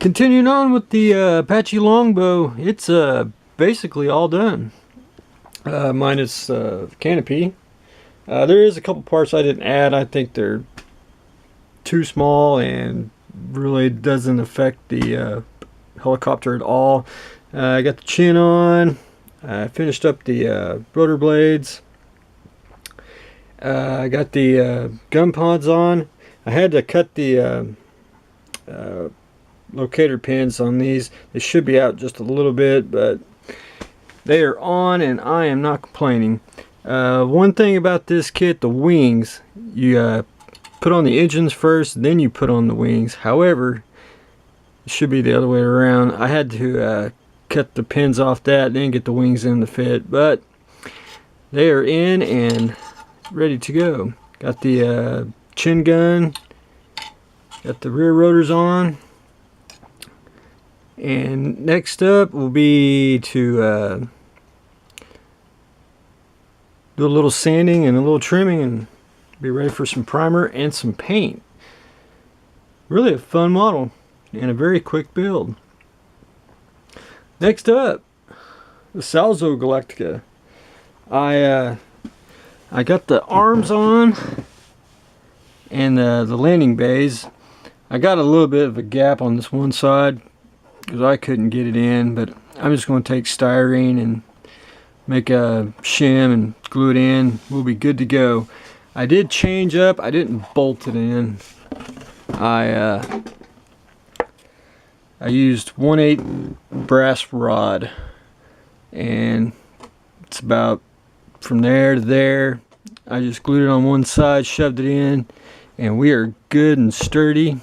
Continuing on with the Apache Longbow, it's basically all done. Minus canopy. There is a couple parts I didn't add. I think they're too small and really doesn't affect the helicopter at all. I got the chin on. I finished up the rotor blades. I got the gun pods on. I had to cut the locator pins on these. They should be out just a little bit, but they are on and I am not complaining. One thing about this kit, the wings, you put on the engines first, then you put on the wings. However, it should be the other way around. I had to cut the pins off that, then get the wings in the fit, but they are in and ready to go. Got the chin gun, got the rear rotors on, and next up will be to do a little sanding and a little trimming and be ready for some primer and some paint. Really a fun model and a very quick build. Next up, the Salzo Galactica. I got the arms on and the landing bays. I got a little bit of a gap on this one side because I couldn't get it in, but I'm just going to take styrene and make a shim and glue it in. We'll be good to go. I did change up. I didn't bolt it in. I used 1/8 brass rod, and it's about from there to there. I just glued it on one side, shoved it in, and we are good and sturdy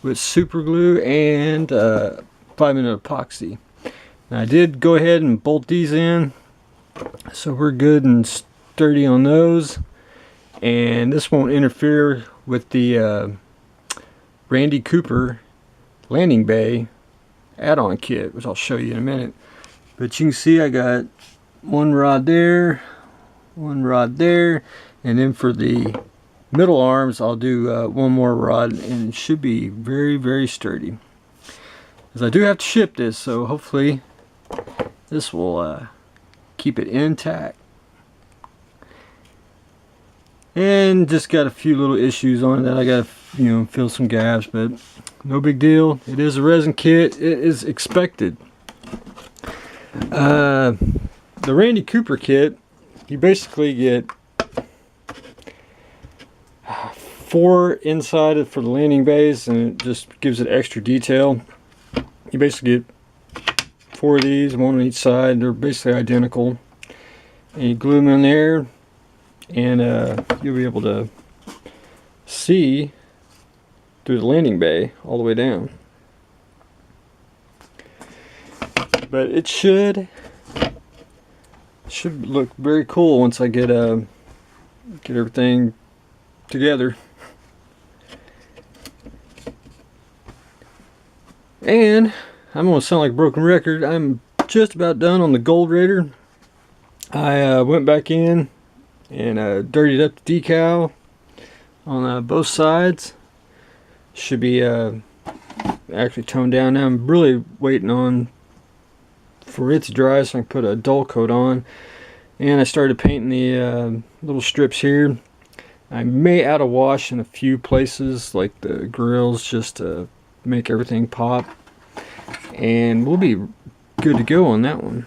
with super glue and 5-minute epoxy. Now, I did go ahead and bolt these in, so we're good and sturdy on those, and this won't interfere with the Randy Cooper landing bay add-on kit, which I'll show you in a minute. But you can see I got one rod there, one rod there, and then for the middle arms I'll do one more rod, and it should be very, very sturdy. Because I do have to ship this, so hopefully this will keep it intact. And just got a few little issues on it that I gotta, fill some gaps, but no big deal. It is a resin kit. It is expected. The Randy Cooper kit, you basically get 4 inside for the landing bays, and it just gives it extra detail. You basically get 4 of these, one on each side. They're basically identical, and you glue them in there, and you'll be able to see through the landing bay all the way down. But it should look very cool once I get everything together. And I'm gonna sound like a broken record. I'm just about done on the Gold Raider. I went back in and dirtied up the decal on both sides. Should be actually toned down now. I'm really waiting on for it to dry so I can put a dull coat on. And I started painting the little strips here. I may add a wash in a few places like the grills just to make everything pop, and we'll be good to go on that one.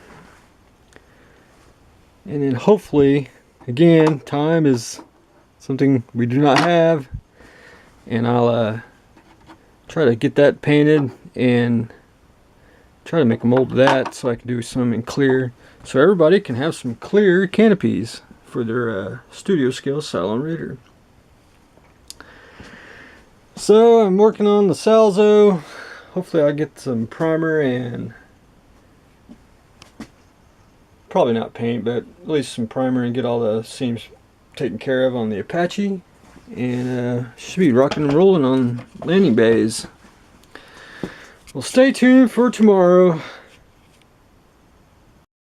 And then hopefully, again, time is something we do not have, and I'll try to get that painted and try to make a mold of that so I can do some in clear, so everybody can have some clear canopies for their studio scale Cylon Raider. So I'm working on the Salzo. Hopefully I'll get some primer and probably not paint, but at least some primer and get all the seams taken care of on the Apache, and should be rocking and rolling on landing bays. Well, stay tuned for tomorrow.